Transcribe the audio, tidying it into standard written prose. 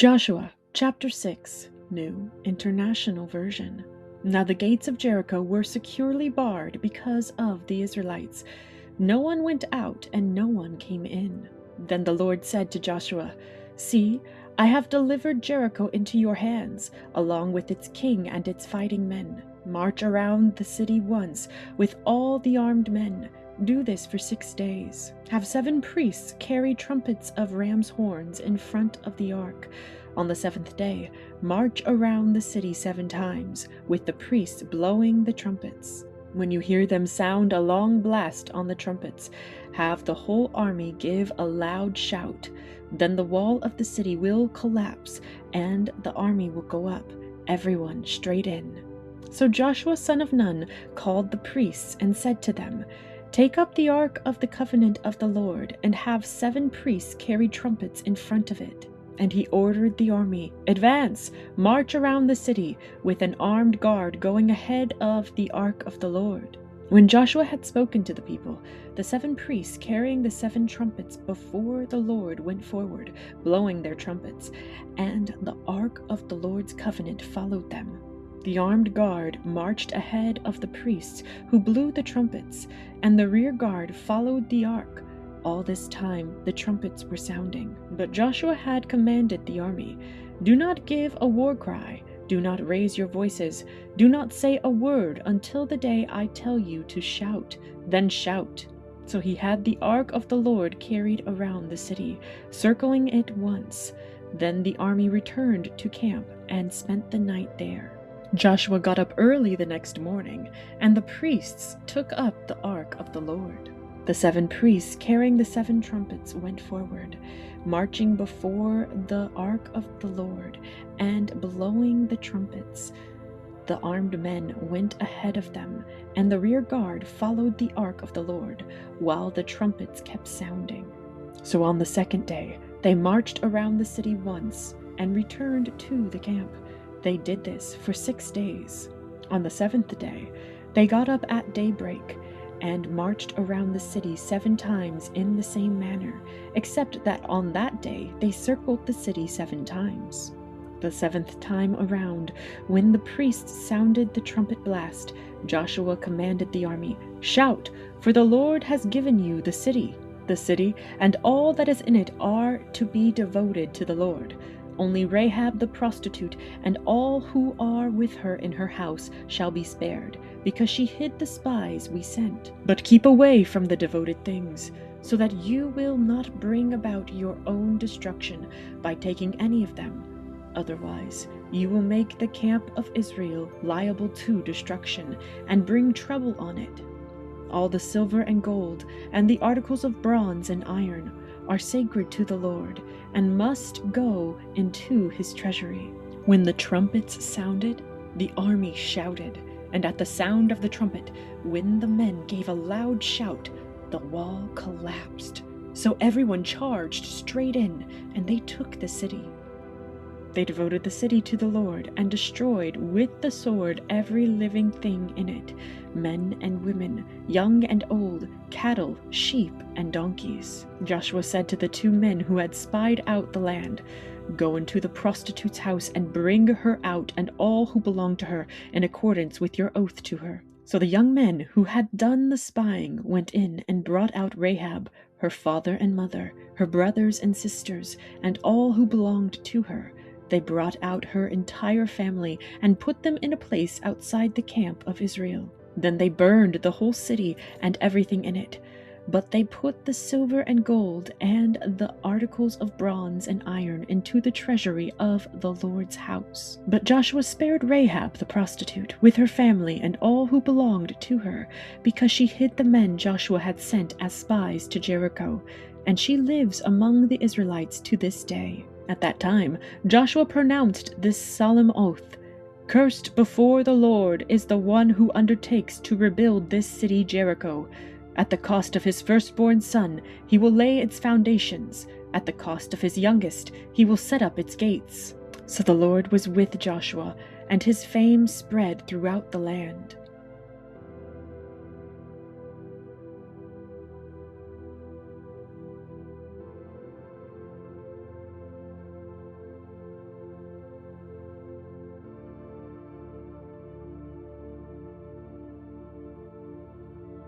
Joshua chapter 6, New International Version. Now the gates of Jericho were securely barred because of the Israelites. No one went out and no one came in. Then the Lord said to Joshua, "See, I have delivered Jericho into your hands, along with its king and its fighting men. March around the city once with all the armed men. Do this for 6 days. Have 7 priests carry trumpets of ram's horns in front of the ark. On the 7th day, march around the city 7 times, with the priests blowing the trumpets. When you hear them sound a long blast on the trumpets, have the whole army give a loud shout. Then the wall of the city will collapse, and the army will go up, everyone straight in." So Joshua son of Nun called the priests and said to them, "Take up the ark of the covenant of the Lord, and have 7 priests carry trumpets in front of it." And he ordered the army, "Advance, march around the city, with an armed guard going ahead of the ark of the Lord." When Joshua had spoken to the people, the 7 priests carrying the 7 trumpets before the Lord went forward, blowing their trumpets, and the ark of the Lord's covenant followed them. The armed guard marched ahead of the priests who blew the trumpets, and the rear guard followed the ark. All this time the trumpets were sounding. But Joshua had commanded the army, "Do not give a war cry, do not raise your voices, do not say a word until the day I tell you to shout, then shout." So he had the ark of the Lord carried around the city, circling it once. Then the army returned to camp and spent the night there. Joshua got up early the next morning, and the priests took up the ark of the Lord. The 7 priests carrying the 7 trumpets went forward, marching before the ark of the Lord and blowing the trumpets. The armed men went ahead of them, and the rear guard followed the ark of the Lord, while the trumpets kept sounding. So on the 2nd day, they marched around the city once and returned to the camp. They did this for 6 days. On the 7th day, they got up at daybreak and marched around the city 7 times in the same manner, except that on that day they circled the city 7 times. The 7th time around, when the priests sounded the trumpet blast, Joshua commanded the army, "Shout, for the Lord has given you the city. The city and all that is in it are to be devoted to the Lord. Only Rahab the prostitute and all who are with her in her house shall be spared, because she hid the spies we sent. But keep away from the devoted things, so that you will not bring about your own destruction by taking any of them. Otherwise, you will make the camp of Israel liable to destruction and bring trouble on it. All the silver and gold and the articles of bronze and iron are sacred to the Lord and must go into his treasury." When the trumpets sounded, the army shouted, and at the sound of the trumpet, when the men gave a loud shout, the wall collapsed. So everyone charged straight in, and they took the city. They devoted the city to the Lord and destroyed with the sword every living thing in it, men and women, young and old, cattle, sheep, and donkeys. Joshua said to the 2 men who had spied out the land, "Go into the prostitute's house and bring her out and all who belong to her in accordance with your oath to her." So the young men who had done the spying went in and brought out Rahab, her father and mother, her brothers and sisters, and all who belonged to her. They brought out her entire family and put them in a place outside the camp of Israel. Then they burned the whole city and everything in it. But they put the silver and gold and the articles of bronze and iron into the treasury of the Lord's house. But Joshua spared Rahab the prostitute with her family and all who belonged to her, because she hid the men Joshua had sent as spies to Jericho, and she lives among the Israelites to this day. At that time, Joshua pronounced this solemn oath, "Cursed before the Lord is the one who undertakes to rebuild this city Jericho. At the cost of his firstborn son, he will lay its foundations. At the cost of his youngest, he will set up its gates." So the Lord was with Joshua, and his fame spread throughout the land.